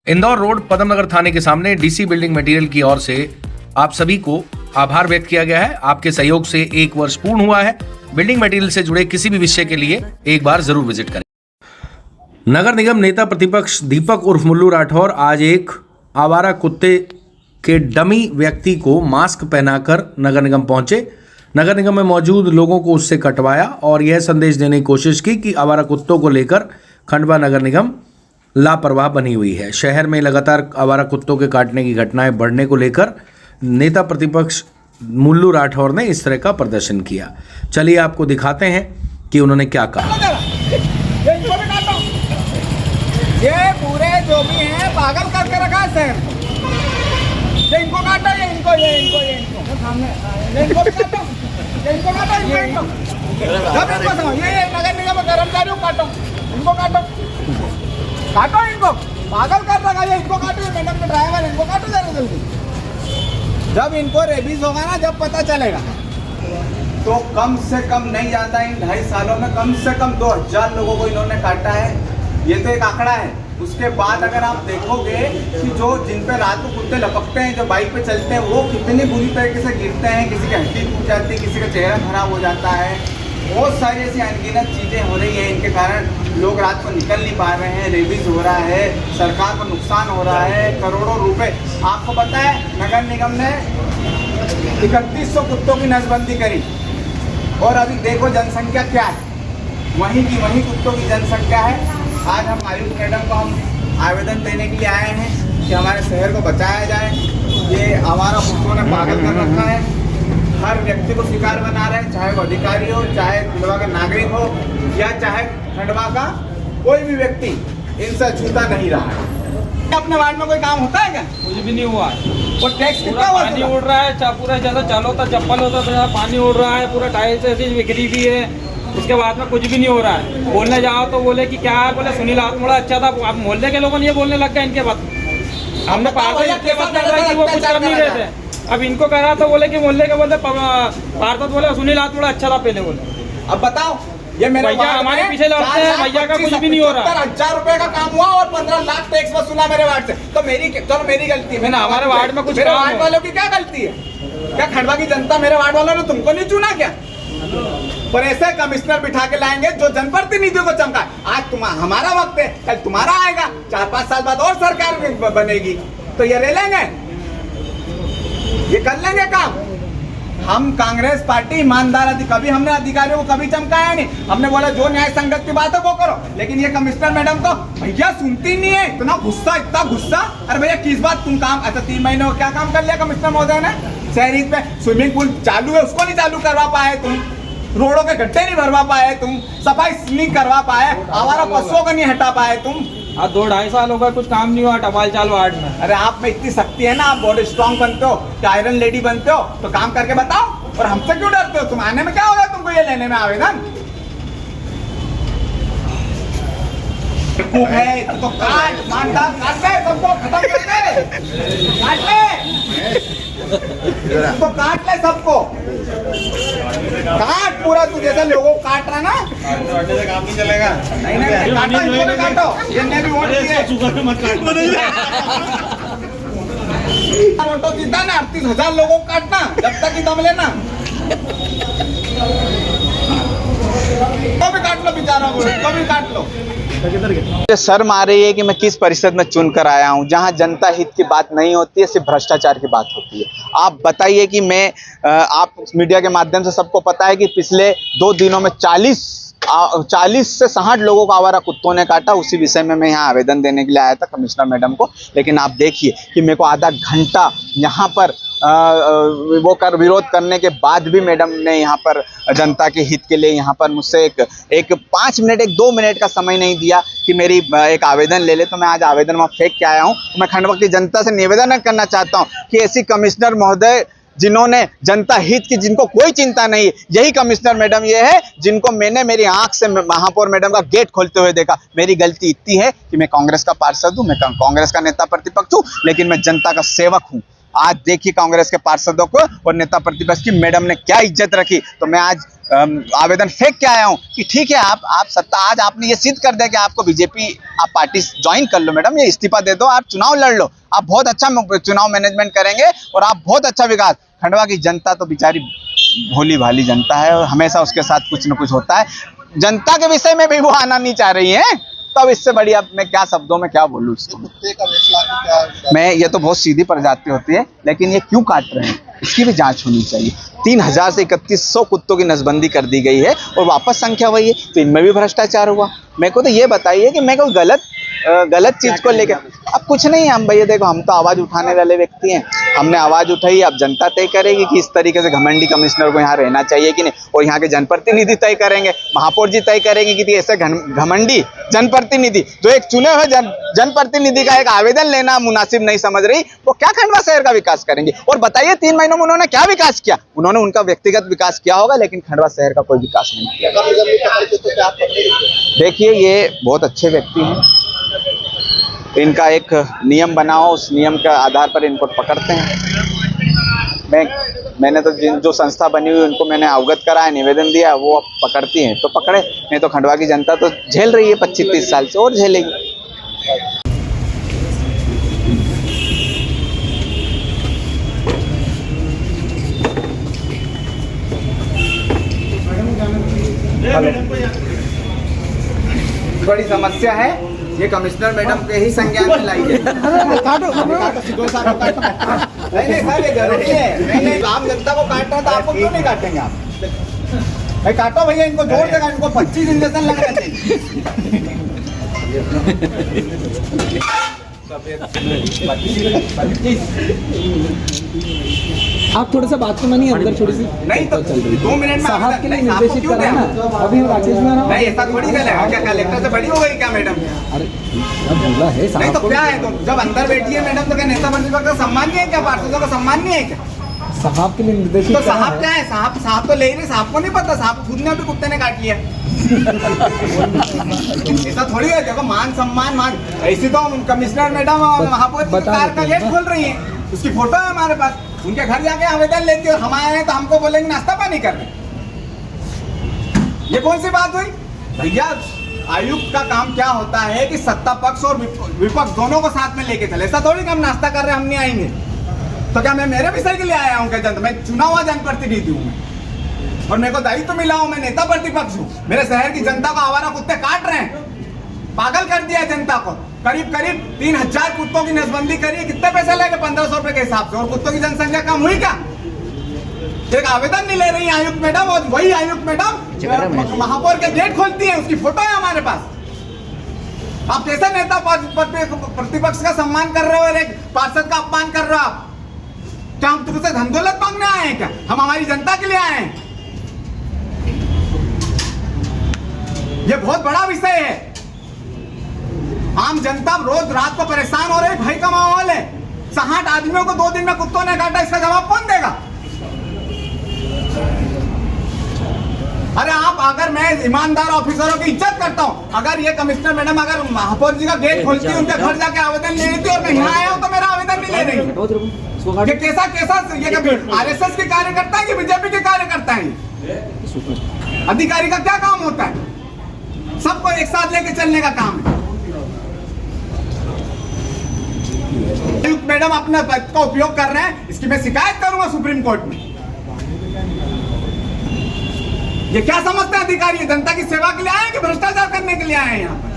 Indore road पदम नगर थाने के सामने DC building material की ओर से आप सभी को आभार व्यक्त किया गया है। आपके सहयोग से 1 वर्ष पूर्ण हुआ है। बिल्डिंग मटेरियल से जुड़े किसी भी विषय के लिए एक बार जरूर विजिट करें। नगर निगम नेता प्रतिपक्ष दीपक उर्फ मुल्लू राठौर आज एक आवारा कुत्ते के डमी व्यक्ति को मास्क पहनाकर नगर निगम पहुंचे। नगर निगम में मौजूद लोगों को उससे कटवाया और यह संदेश देने की कोशिश की कि आवारा कुत्तों को लेकर खंडवा नगर निगम लापरवाह बनी हुई है। शहर में लगातार आवारा कुत्तों के काटने की घटनाएं बढ़ने को लेकर नेता प्रतिपक्ष मुल्लू राठौर ने इस तरह का प्रदर्शन किया। चलिए आपको दिखाते हैं कि उन्होंने क्या कहा। ये पूरे जो भी हैं पागल करके रखा है शहर को। ये इनको काटो, ये इनको सामने ये इनको भी काटो, ये इनको काटो, इनको जब इनको समझ ये नगर निगम के कर्मचारियों काटो, इनको काटो इनको पागल कर रखा है। इनको काटो, ये मैडम के ड्राइवर इनको काटो जरा जल्दी। जब इनको रेबीज होगा ना, जब पता चलेगा। तो कम से कम नहीं जाता इन 2.5 सालों में कम से कम 2000 लोगों को इन्होंने काटा है। ये तो एक आंकड़ा है। उसके बाद अगर आप देखोगे कि जो जिन पे रात को कुत्ते लपकते हैं, जो बाइक पे चलते हैं, वो कितनी बुरी तरीके से गिरते हैं। किसी की हड्डी टूट जाती है, किसी का चेहरा खराब हो जाता है। बहुत सारी ऐसी अनगिनत चीज़ें हो रही है। इनके कारण लोग रात को निकल नहीं पा रहे हैं, रेबीज हो रहा है, सरकार को नुकसान हो रहा है, करोड़ों रुपए। आपको पता है नगर निगम ने 3100 कुत्तों की नसबंदी करी और अभी देखो जनसंख्या क्या है। वहीं की वहीं कुत्तों की जनसंख्या है। आज हम आयुष मैडम को हम आवेदन देने के लिए आए हैं कि हमारे शहर को बचाया जाए। ये आवारा कुत्तों ने पागल कर रखा है। हर व्यक्ति को शिकार बना रहे हैं, चाहे वो अधिकारी हो, चाहे खंडवा का नागरिक हो, या चाहे खंडवा का कोई भी व्यक्ति इनसे छूता नहीं रहा है। अपने वार्ड में कोई काम होता है क्या? कुछ भी नहीं हुआ। वो टैक्स कितना हुआ? पानी उड़ रहा है, पूरा जैसा चालू होता चप्पल होता था, पानी उड़ रहा है, पूरा टाइल्स ऐसी बिखरी भी है। उसके बाद में कुछ भी नहीं हो रहा है। बोलने जाओ तो बोले कि क्या है, बोले सुनील आत्मड़ा अच्छा था। अब मोहल्ले के लोगों ने ये बोलने लग गए इनके बाद। हमने पार्षद इतने बात कर रहा है कि वो कुछ कर नहीं रहे थे। अब इनको कह रहा तो बोले कि मोहल्ले के बोलते पार्षद बोले सुनील आत्मड़ा अच्छा था पहले बोले। अब बताओ, ये मेरे भैया हमारे पीछे लड़ते हैं, भैया का कुछ भी नहीं हो रहा। 70,000 रुपए का काम हुआ और 15 लाख टैक्स वसूला मेरे वार्ड से। तो मेरी गलती है। मैंने हमारे वार्ड में कुछ मेरे वार्ड वालों की क्या गलती है? क्या खंडवा की जनता मेरे वार्ड वालों ने तुमको नहीं चुना क्या? पर ऐसे कमिश्नर बिठा के लाएंगे जो जनप्रतिनिधियों को चमका। आज हमारा वक्त है, कल तुम्हारा आएगा, 4-5 साल बाद और सरकार बनेगी, तो ये ले लेंगे, ये कर लेंगे काम। हम कांग्रेस पार्टी ईमानदार थी, कभी हमने अधिकारियों को कभी चमकाया नहीं। हमने बोला जो न्याय संगत की बात है वो करो। लेकिन ये कमिश्नर मैडम तो भैया सुनती नहीं है। इतना गुस्सा, इतना गुस्सा। अरे भैया किस बात तुम काम, अच्छा 3 महीने क्या काम कर लिया कमिश्नर महोदय ने? शहरी पे स्विमिंग पूल चालू है, उसको नहीं चालू करवा पाए तुम। रोडों के गड्ढे नहीं भरवा पाए तुम। सफाई नहीं करवा पाए। आवारा पशुओं को नहीं हटा पाए तुम। आज 2-2.5 साल हो गए, कुछ काम नहीं हुआ टपाल चाल वार्ड में। अरे आप में इतनी शक्ति है ना, आप बहुत स्ट्रांग बनते हो, कि आयरन लेडी बनते हो, तो काम करके बताओ। और हमसे क्यों डरते हो? तुम आने में क्या होगा तुमको ये लेने में आवेदन? है तो काट मानदार काट ले, सबको खत्म कर दे, काट ले, तो काट ले सबको, काट पूरा। तू जैसे लोगों को काट रहा ना, काम नहीं चलेगा। नहीं काटो, इनको भी काटो। ये भी वोट दिए, वोटों जीता ना, 38,000 लोगों को काटना, जब तक ही दम लेना। तो भी काट लो बेचारा, तो भी काट लो। मुझे शर्म आ रही है कि मैं किस परिषद में चुन कर आया हूं, जहां जनता हित की बात नहीं होती है, सिर्फ भ्रष्टाचार की बात होती है। आप बताइए कि मैं आप मीडिया के माध्यम से सबको पता है कि पिछले 2 दिनों में 40 से 60 लोगों को आवारा कुत्तों ने काटा। उसी विषय में मैं यहाँ आवेदन देने के लिए आया था कमिश्नर मैडम को। लेकिन आप देखिए कि मेरे को आधा घंटा यहाँ पर विरोध करने के बाद भी मैडम ने यहाँ पर जनता के हित के लिए यहाँ पर मुझसे एक 5 मिनट 2 मिनट का समय नहीं दिया कि मेरी एक आवेदन ले ले। तो मैं आज आवेदन वहाँ फेंक के आया हूँ। मैं खंडवा की जनता से निवेदन करना चाहता हूँ कि ऐसी कमिश्नर महोदय जिन्होंने जनता हित की, जिनको कोई चिंता नहीं है, यही कमिश्नर मैडम ये है जिनको मैंने मेरी आंख से महापौर मैडम का गेट खोलते हुए देखा। मेरी गलती इतनी है कि मैं कांग्रेस का पार्षद हूँ, मैं कांग्रेस का नेता प्रतिपक्ष हूँ, लेकिन मैं जनता का सेवक हूँ। आज देखिए कांग्रेस के पार्षदों को और नेता प्रतिपक्ष की मैडम ने क्या इज्जत रखी। तो मैं आज आवेदन फेंक के आया हूं कि ठीक है, आप सत्ता आज आपने ये सिद्ध कर दिया कि आपको बीजेपी आप पार्टी ज्वाइन कर लो मैडम, ये इस्तीफा दे दो, आप चुनाव लड़ लो, आप बहुत अच्छा चुनाव मैनेजमेंट करेंगे और आप बहुत अच्छा विकास। खंडवा की जनता तो बेचारी भोली भाली जनता है और हमेशा उसके साथ कुछ न कुछ होता है। जनता के विषय में भी वो आना नहीं चाह रही है, तो अब इससे बढ़िया मैं क्या शब्दों में क्या बोलूँ इसको। मैं ये तो बहुत सीधी प्रजाति होती है, लेकिन ये क्यों काट रहे हैं इसकी भी जांच होनी चाहिए। 3000 से 3100 कुत्तों की नसबंदी कर दी गई है और वापस संख्या वही है, तो इनमें भी भ्रष्टाचार हुआ। मेरे को तो ये बताइए कि मैं कोई गलत चीज को लेकर, अब कुछ नहीं, हम भैया देखो हम तो आवाज उठाने वाले व्यक्ति हैं, हमने आवाज उठाई, अब जनता तय करेगी कि इस तरीके से घमंडी कमिश्नर को यहाँ रहना चाहिए कि नहीं, और यहाँ के जनप्रतिनिधि तय करेंगे, महापौर जी तय करेंगे कि ऐसे घमंडी जनप्रतिनिधि जो एक चुने हुए जनप्रतिनिधि का एक आवेदन लेना मुनासिब नहीं समझ रही, वो क्या खंडवा शहर का विकास करेंगे। और बताइए 3 महीनों में उन्होंने क्या विकास किया? उन्होंने उनका व्यक्तिगत विकास किया होगा, लेकिन खंडवा शहर का कोई विकास नहीं किया। देखिए ये बहुत अच्छे व्यक्ति हैं, इनका एक नियम बना हो, उस नियम के आधार पर इनको पकड़ते हैं। मैंने तो जो संस्था बनी हुई उनको मैंने अवगत कराया, निवेदन दिया, वो अब पकड़ती हैं तो पकड़े, नहीं तो खंडवा की जनता तो झेल रही है 25-30 साल से और झेलेगी। बड़ी समस्या है, ये कमिश्नर मैडम के ही संज्ञान में लाई है। नहीं सर, ये जरूरी है। नहीं आम जनता को काटना है तो आपको क्यों नहीं काटेंगे आप? भाई काटो भैया, इनको जोर देगा, इनको 25 इंजेक्शन लगना चाहिए। आप थोड़ा सा बात तो मानिए, अंदर थोड़ी सी नहीं तो 2 मिनट में साहब के लिए आपको निर्देशित क्यों करा दें? ना, अभी हम राकेश में आ रहा हूं। नहीं ऐसा थोड़ी है, क्या कलेक्टर से बड़ी हो गई क्या मैडम? अरे अब बोला है नहीं साहब तो को, क्या है, तो जब अंदर बैठी है मैडम तो क्या नेता प्रतिपक्ष का सम्मान नहीं है क्या? पार्षदों का सम्मान नहीं है क्या? साहब के लिए निर्देशित तो करा साहब क्या है? साहब तो ले रहे, साहब को नहीं पता, साहब खुद ने भी कुत्ते ने काट लिया। ऐसा थोड़ी है, देखो मान सम्मान ऐसी तो कमिश्नर मैडम महापौर कार का गेट खोल रही है, उसकी फोटो है हमारे पास, उनके घर जाके आवेदन लेती है और हम आए हैं तो हमको बोलेंगे नाश्ता पानी कर रहे। ये कौन सी बात हुई भैया? आयुक्त का काम क्या होता है कि सत्ता पक्ष और विपक्ष दोनों को साथ में लेके चले। ऐसा थोड़ी कि हम नाश्ता कर रहे हैं हम नहीं आएंगे, तो क्या मैं मेरे विषय के लिए आया हूँ क्या? मैं चुना हुआ जनप्रतिनिधि हूँ और मेरे को दायित्व मिला हूँ, मैं नेता प्रतिपक्ष हूँ। मेरे शहर की जनता को आवारा कुत्ते काट रहे हैं, पागल कर दिया है जनता को। करीब 3000 कुत्तों की नसबंदी करी है, कितने पैसे लेके? 1500 रुपए के हिसाब से। और कुत्तों की जनसंख्या कम हुई क्या? एक आवेदन नहीं ले रही आयुक्त मैडम, और वही आयुक्त मैडम महापौर के गेट खोलती है, उसकी फोटो है हमारे पास। आप कैसे नेता प्रतिपक्ष का सम्मान कर रहे हो और एक पार्षद का अपमान कर रहे हो आप? क्या हम तुमसे धन दौलत मांगने आए हैं क्या? हम हमारी जनता के लिए आए हैं। ये बहुत बड़ा विषय है। आम जनता रोज रात को परेशान हो रही, भय का माहौल है। 60 आदमियों को 2 दिन में कुत्तों ने काटा, इसका जवाब कौन देगा? अरे आप, अगर मैं ईमानदार ऑफिसरों की इज्जत करता हूं, अगर ये कमिश्नर मैडम अगर महापौर जी का गेट खोलती है, उनके घर जाके आवेदन ले लेती और मैं यहाँ आया हूं तो मेरा आवेदन नहीं ले रही। ये कैसा ये कभी आरएसएस के कार्यकर्ता है कि बीजेपी के कार्यकर्ता है? अधिकारी का क्या काम होता है? सबको एक साथ लेके चलने का काम है। मैडम अपने पद का उपयोग कर रहे हैं, इसकी मैं शिकायत करूंगा सुप्रीम कोर्ट में। ये क्या समझते हैं अधिकारी? जनता की सेवा के लिए आए कि भ्रष्टाचार करने के लिए आए हैं यहाँ पर?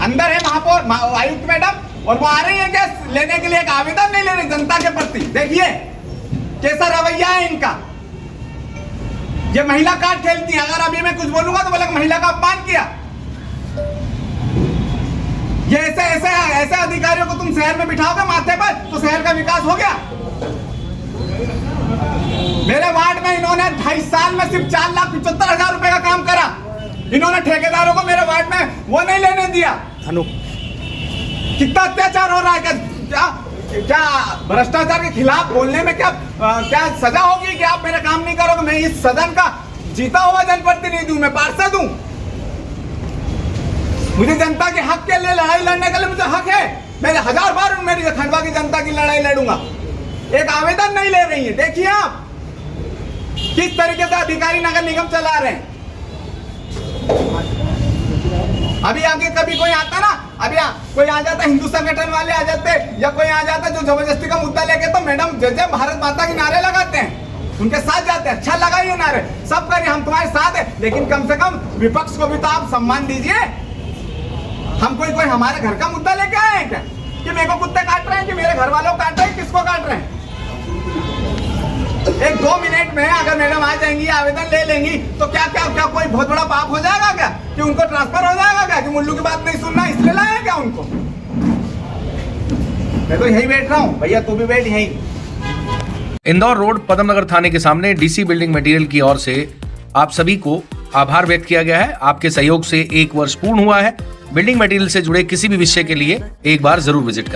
अंदर है महापौर आयुक्त मैडम और वो आ रही है क्या लेने के लिए? एक आवेदन नहीं ले रही जनता के प्रति। देखिए कैसा रवैया है इनका। ये महिला कार्ड खेलती है, अगर अभी मैं कुछ बोलूंगा तो बोलेंगे महिला का अपमान किया। ये ऐसे अधिकारियों को तुम शहर में बिठाओगे माथे पर तो शहर का विकास हो गया? मेरे वार्ड में इन्होंने 2.5 साल में सिर्फ 4,75,000 रुपए का काम करा। इन्होंने ठेकेदारों को मेरे वार्ड में वो नहीं लेने दिया। कितना अत्याचार हो रहा है? क्या भ्रष्टाचार के खिलाफ बोलने में क्या सजा होगी कि आप मेरा काम नहीं करोगे? मैं इस सदन का जीता हुआ जनप्रतिनिधि हूं, मैं पार्षद हूं। मुझे जनता के हक के लिए लड़ाई लड़ने के लिए मुझे हक है। मैं 1000 बार मेरी खंडवा की जनता की लड़ाई लड़ूंगा। एक आवेदन नहीं ले रही है। देखिए आप किस तरीके से अधिकारी नगर निगम चला रहे हैं। अभी आगे कभी कोई आता ना, अभी कोई आ जाता, हिंदू संगठन वाले आ जाते या कोई आ जाता जो जबरदस्ती का मुद्दा लेके, तो मैडम जय जय भारत माता की नारे लगाते हैं, उनके साथ जाते हैं। अच्छा लगा ये नारे, सब करिए, हम तुम्हारे साथ हैं, लेकिन कम से कम विपक्ष को भी तो आप सम्मान दीजिए। हम कोई हमारे घर का मुद्दा लेके आए हैं क्या कि मेरे को कुत्ते काट रहे हैं, कि मेरे घर वालों को काट रहे हैं, किसको काट रहे हैं? 1-2 मिनट में अगर मैडम आ जाएंगी, आवेदन ले लेंगी, तो क्या कोई बहुत बड़ा पाप हो जाएगा क्या कि उनको ट्रांसफर हो जाएगा क्या कि मुल्लू की बात नहीं सुनना इसलिए लाए क्या उनको? मैं तो यही बैठ रहा हूँ, भैया तू भी बैठ यहीं। इंदौर रोड पद्मनगर थाने के सामने डीसी बिल्डिंग मटेरियल की ओर से आप सभी को आभार व्यक्त किया गया है। आपके सहयोग से 1 वर्ष पूर्ण हुआ है। बिल्डिंग मटेरियल से जुड़े किसी भी विषय के लिए एक बार जरूर विजिट करें।